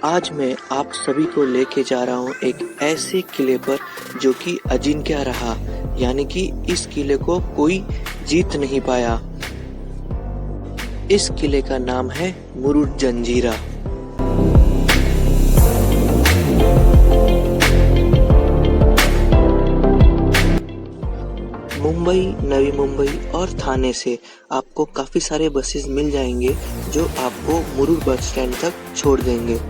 आज मैं आप सभी को लेके जा रहा हूँ एक ऐसे किले पर जो कि अजिंक्य रहा, यानी कि इस किले को कोई जीत नहीं पाया। इस किले का नाम है मुरुड जंजीरा। मुंबई, नवी मुंबई और थाने से आपको काफ़ी सारे बसेस मिल जाएंगे जो आपको मुरुड बस स्टैंड तक छोड़ देंगे।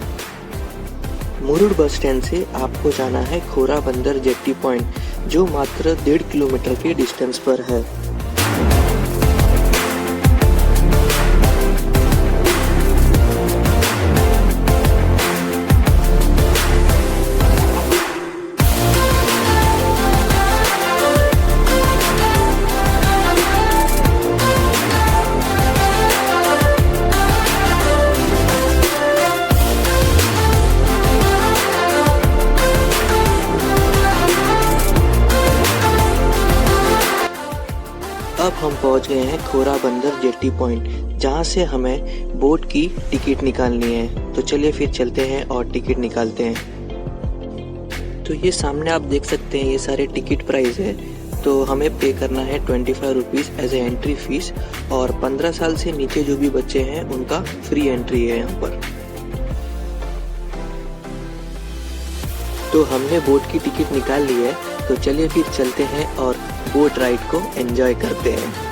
मुरुड बस स्टैंड से आपको जाना है खोरा बंदर जेट्टी पॉइंट, जो मात्र 1.5 किलोमीटर के डिस्टेंस पर है। अब हम पहुंच गए हैं खोरा बंदर जेट्टी पॉइंट, जहां से हमें बोट की टिकट निकालनी है। तो चलिए फिर चलते हैं और टिकट निकालते हैं। तो ये सामने आप देख सकते हैं, ये सारे टिकट प्राइस है। तो हमें पे करना है 25 rupees as a entry fee, और 15 साल से नीचे जो भी बच्चे हैं उनका फ्री एंट्री है यहाँ पर। तो हमने बोट की टिकट निकाल ली है, तो चलिए फिर चलते हैं और बोट राइड को एंजॉय करते हैं।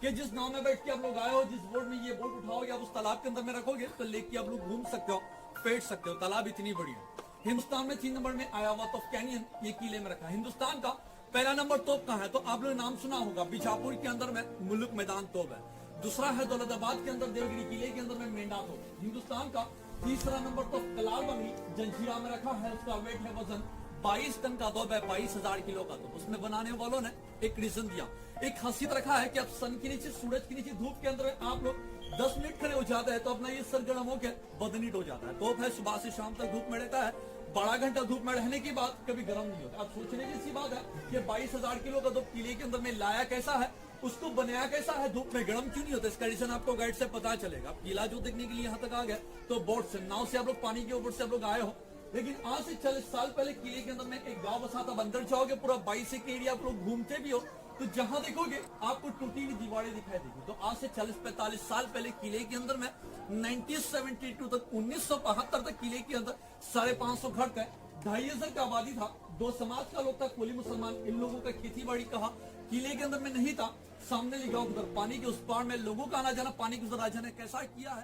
कि जिस नाव में बैठ के आप लोग आए हो, जिस बोट में ये बोट उठाओगे, आप उस तालाब के अंदर में रखोगे तो लेके आप लोग घूम सकते हो, बैठ सकते हो। तालाब इतनी बड़ी है। हिंदुस्तान में 3 नंबर में आयावा तोफ कैनियन ये किले में रखा है। हिंदुस्तान का पहला नंबर तोप का है, तो आप लोग नाम सुना होगा, बीजापुर के अंदर में मुल्क मैदान तोप है। दूसरा है दौलताबाद के अंदर देवगिरी किले के अंदर में मेंढा तोप। हिंदुस्तान का तीसरा नंबर तोप कलाल बंगली जंजीरा में रखा है। उसका वेट है वजन 22 टन का तोप है, 22,000 किलो का तोप। उसमें बनाने वालों ने एक रीजन दिया, एक खासियत रखा है कि आप सन के नीचे, सूरज के नीचे, धूप के अंदर आप लोग 10 मिनट खड़े हो जाते हैं तो अपना ये सर गर्म होकर बदनीट हो जाता है। तोप है, सुबह से शाम तक धूप में रहता है। 12 घंटा धूप में रहने के बाद कभी गर्म नहीं होता। अब सोचने की सी बात है कि 22,000 किलो का तोप किले के अंदर में लाया कैसा है, उसको बनाया कैसा है, धूप में गर्म क्यों नहीं होता, इसका रीजन आपको गाइड से पता चलेगा। किला जो देखने के लिए यहाँ तक आ गया, तो बोट से, नाव से आप लोग पानी के ऊपर से आप लोग आए हो, लेकिन आज से 40 साल पहले किले के अंदर में एक गांव बसा था। अंदर जाओगे पूरा 22 के एरिया आप लोग घूमते भी हो, तो जहां देखोगे आपको टूटी हुई दीवारें दिखाई देगी। तो आज से 40-45 साल पहले किले के अंदर में 1972 तक, 1972 तक किले के अंदर 550 घर का 2,500 का आबादी था। 2 समाज का लोग था, कोली मुसलमान। इन लोगों का खेती बाड़ी कहा किले के अंदर में नहीं था। सामने लिखा उधर पानी के उस पार में लोगों का आना जाना, पानी के उधर राजा ने कैसा किया है।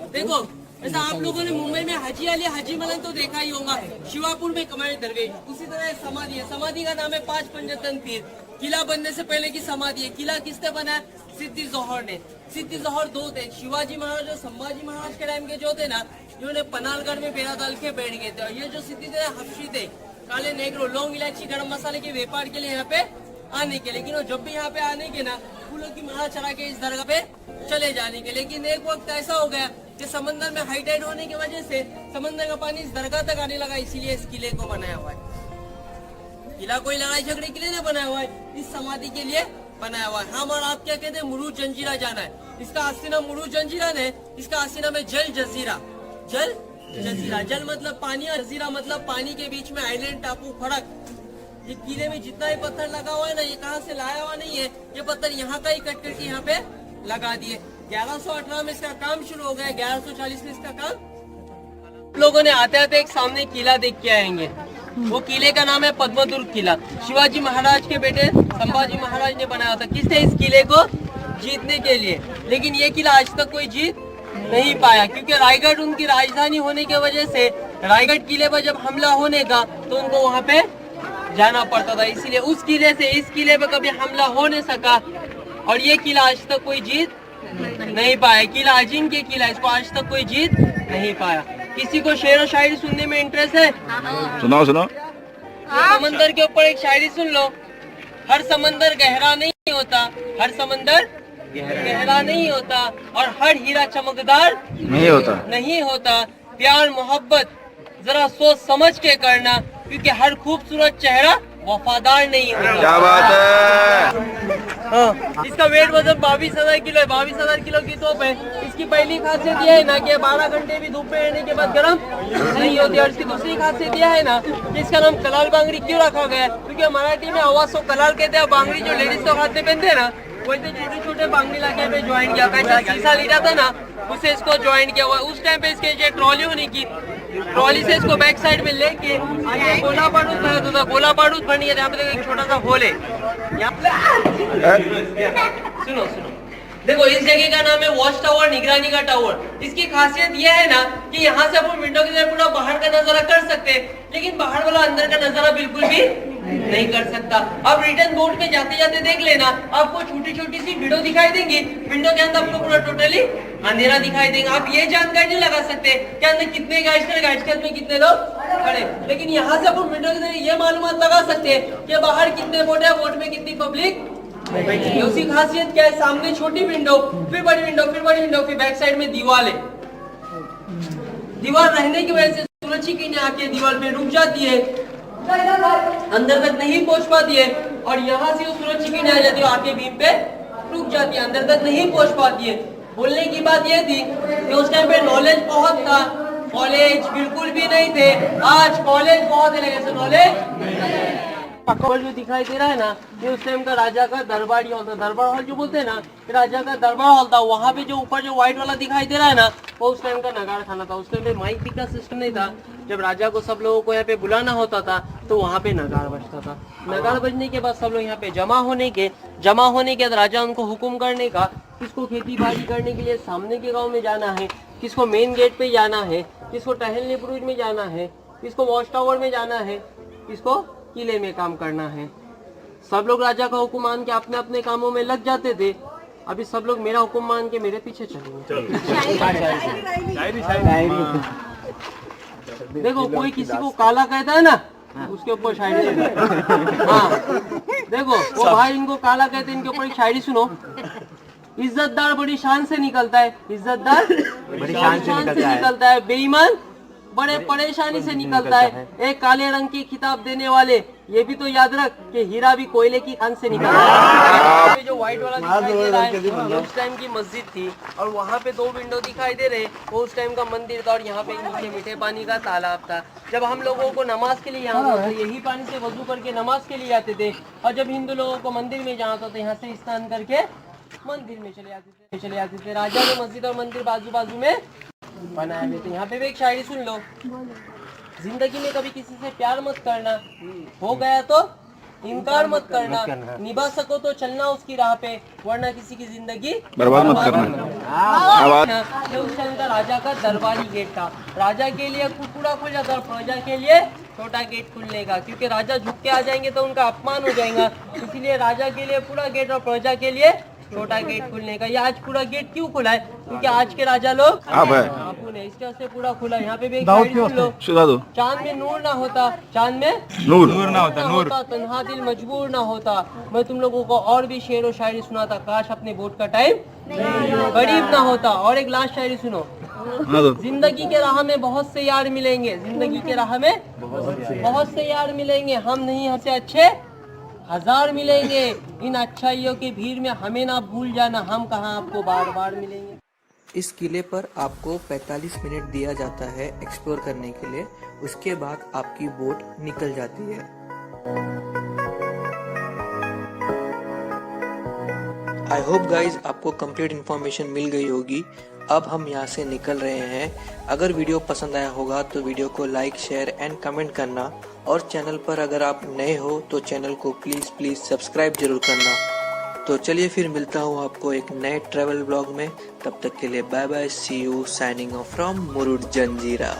देखो, ऐसा आप लोगों ने मुंबई में हाजी अली हाजी मलन तो देखा ही होगा, शिवापुर में कमाई दरवेश। उसी तरह समाधि है, समाधि का नाम है 5 पंजतन तीर। किला बनने से पहले की समाधि है। किला किसने बनाया? सिद्दी जौहर ने। सिद्दी जौहर 2 थे, शिवाजी महाराज और संभाजी महाराज के टाइम के जो थे ना, जिन्होंने पनालगढ़ में बेड़ा डाल के बैठ गए थे। और ये जो सिद्दी थे, हफ्शी थे, काले नेग्रो, लौंग इलायची गरम मसाले के व्यापार के लिए यहाँ पे आने के। लेकिन वो जब भी यहाँ पे आने के ना, फूलों की माला चढ़ा के इस दरगाह पे चले जाने के। लेकिन एक वक्त ऐसा हो गया कि समंदर में हाई टाइड होने की वजह से समंदर का पानी इस दरगाह तक आने लगा, इसीलिए इस किले को बनाया हुआ है। किला कोई लड़ाई झगड़े के लिए नहीं बनाया हुआ है, इस समाधि के लिए बनाया हुआ है। हम और आप क्या कहते हैं? मुरुड जंजीरा जाना है। इसका असली नाम मुरुड जंजीरा है, इसका असली नाम है जल जजीरा। जल जजीरा, जल मतलब पानी और जजीरा मतलब पानी के बीच में आइलैंड, टापू, फड़क। ये किले में जितना भी पत्थर लगा हुआ है ना, ये कहाँ से लाया हुआ नहीं है, ये पत्थर यहाँ का ही कट करके यहाँ पे लगा दिए। 1118 में इसका काम शुरू हो गया, 1140 में इसका काम। लोगों ने आते आते एक सामने किला देख के आएंगे। वो किले का नाम है पद्मदुर्ग किला। शिवाजी महाराज के बेटे संभाजी महाराज ने बनाया था। किसने? इस किले को जीतने के लिए। लेकिन ये किला आज तक कोई जीत नहीं पाया, क्योंकि रायगढ़ उनकी राजधानी होने की वजह से रायगढ़ किले पर जब हमला होने का तो उनको वहाँ पे जाना पड़ता था। इसीलिए उस किले से इस किले पे कभी हमला हो नहीं सका और ये किला आज तक कोई जीत नहीं पाया। किला अजिंक्य किला, इसको आज तक कोई जीत नहीं पाया। किसी को शेर और शायरी सुनने में इंटरेस्ट है? सुनाओ सुनाओ। समंदर के ऊपर एक शायरी सुन लो। हर समंदर गहरा नहीं होता, हर समंदर गहरा नहीं होता और हर हीरा चमकदार नहीं होता। प्यार मोहब्बत जरा सोच समझ के करना, क्योंकि हर खूबसूरत चेहरा वफादार नहीं होता। क्या बात है। हाँ, इसका वेट वजन 22,000 किलो है। 22,000 किलो की तोप है। इसकी पहली खासियत यह है ना कि 12 घंटे भी धूप में रहने के बाद गर्म नहीं होती। और इसकी दूसरी खासियत यह है ना कि इसका नाम कलाल बांगड़ी क्यों रखा गया है? क्योंकि मराठी में आवाज को कलाल कहते हैं। बांगड़ी जो लेडीज तो हाथ में पहनते हैं ना, वैसे छोटे छोटे बांगड़ी लगे पे ज्वाइन किया। कैसा शीशा लीडा था ना, उसे इसको ज्वाइन किया हुआ। उस टाइम पे इसके जो ट्रॉली होने की, ट्रॉली से इसको बैक साइड में लेके आगे गोला बारूद भरा होता था। गोला बारूद भरने के यहाँ पे एक छोटा सा होल है। सुनो सुनो, देखो इस जगह का नाम है वॉच टावर, निगरानी का टावर। इसकी खासियत यह है ना कि यहाँ से अपन विंडो के जरिए पूरा बाहर का नजारा कर सकते हैं, लेकिन बाहर वाला अंदर का नजारा बिल्कुल भी नहीं कर सकता। अब रिटर्न बोर्ड पे जाते जाते देख लेना, आपको छोटी छोटी सी विंडो दिखाई देंगी। विंडो के अंदर आपको पूरा टोटली अंधेरा दिखाई देगा। आप ये जानकारी नहीं लगा सकते कि अंदर कितने गाइड्स में कितने लोग खड़े, लेकिन यहाँ से अपन विंडो के जरिए ये मालूमात लगा सकते हैं कि बाहर कितने बोट है, बोट में कितनी पब्लिक। उसकी खासियत क्या है? सामने छोटी विंडो, फिर बड़ी विंडो, फिर बड़ी विंडो, फिर बैक साइड में दीवार है। दीवार रहने की वजह से सूरज की किरणें आके दीवार पे रुक जाती है, अंदर तक नहीं पहुंच पाती है। और यहाँ से सूरज की किरणें आ जाती है, आके बीम पे रुक जाती है, अंदर तक नहीं पहुंच पाती है। बोलने की बात यह थी कि उस टाइम पे नॉलेज बहुत था, कॉलेज बिल्कुल भी नहीं थे। आज कॉलेज बहुत है, लेकिन नॉलेज जो दिखाई दे रहा है ना, ये उस टाइम का राजा का दरबारी हॉल था। दरबार हॉल जो बोलते हैं ना, राजा का दरबार हॉल था। वहाँ पे जो ऊपर जो व्हाइट वाला दिखाई दे रहा है ना, वो उस टाइम का नगाड़ा खाना था। उस टाइम पे माइक भी का सिस्टम नहीं था। जब राजा को सब लोगों को यहाँ पे बुलाना होता था तो वहाँ पे नगाड़ बजता था। नगाड़ बजने के बाद सब लोग यहाँ पे जमा होने के बाद राजा उनको हुक्म करने का, किसको खेती बाड़ी करने के लिए सामने के गाँव में जाना है, किसको मेन गेट पे जाना है, किसको टहलने बुरुज में जाना है, किसको वॉच टावर में जाना है, किसको किले में काम करना है। सब लोग राजा का हुक्म मान के अपने अपने कामों में लग जाते थे। अभी सब लोग मेरा हुक्म मान के मेरे पीछे चलेंगे। देखो कोई किसी को काला कहता है ना, उसके ऊपर शायरी सुनो। हाँ देखो वो भाई इनको काला कहते हैं, इनके ऊपर एक शायरी सुनो। इज्जतदार बड़ी शान से निकलता है, इज्जतदार बड़ी शान से निकलता है, बेईमान बड़े परेशानी से निकलता है। एक काले रंग की किताब देने वाले, ये भी तो याद रख कि हीरा भी कोयले की खान से निकलता है। जो व्हाइट वाला दिखाई दे रहा है उस टाइम की मस्जिद थी, और वहाँ पे 2 विंडो दिखाई दे रहे, वो उस टाइम का मंदिर था। और यहाँ पे नीचे मीठे पानी का तालाब था। जब हम लोगों को नमाज के लिए यहाँ तो यही पानी से वजू करके नमाज के लिए आते थे, और जब हिंदू लोगों को मंदिर में जाना था तो यहाँ से स्नान करके मंदिर में चले आते थे। राजा ने मस्जिद और मंदिर बाजू बाजू में बनाए हुए थे। यहाँ पे भी एक शायरी सुन लो। जिंदगी में कभी किसी से प्यार मत करना, हो गया तो इनकार मत करना, निभा सको तो चलना उसकी राह पे, वरना किसी की जिंदगी बर्बाद मत करना। उस टाइम का राजा का दरबारी गेट था। राजा के लिए पूरा खुल जाता और प्रजा के लिए छोटा गेट खुलने का, क्योंकि राजा झुक के आ जाएंगे तो उनका अपमान हो जाएगा। इसीलिए राजा के लिए पूरा गेट और प्रजा के लिए छोटा गेट खुलने का। ये आज पूरा गेट क्यों खुला है? क्योंकि आज के राजा लोग आपू ने इसके से पूरा खुला। यहाँ पे भी एक शायरी सुन लो। सुना दो। चांद में नूर ना होता, चांद में नूर ना होता, तन्हा दिल मजबूर ना होता। मैं तुम लोगों को और भी शेर और शायरी सुनाता, काश अपने वोट का टाइम गरीब ना होता। और एक लास्ट शायरी सुनो। जिंदगी के राह में बहुत से यार मिलेंगे, जिंदगी के राह में बहुत से यार मिलेंगे, हम नहीं हंसे अच्छे हजार मिलेंगे। इन अच्छाइयों की भीड़ में हमें ना भूल जाना, हम कहाँ आपको बार बार मिलेंगे। इस किले पर आपको 45 मिनट दिया जाता है एक्सप्लोर करने के लिए। उसके बाद आपकी बोट निकल जाती है। आई होप गाइज आपको कंप्लीट इन्फॉर्मेशन मिल गई होगी। अब हम यहाँ से निकल रहे हैं। अगर वीडियो पसंद आया होगा तो वीडियो को लाइक, शेयर एंड कमेंट करना और चैनल पर अगर आप नए हो तो चैनल को प्लीज़ सब्सक्राइब जरूर करना। तो चलिए फिर मिलता हूँ आपको एक नए ट्रैवल ब्लॉग में। तब तक के लिए bye bye, see you, signing off from Murud Janjira.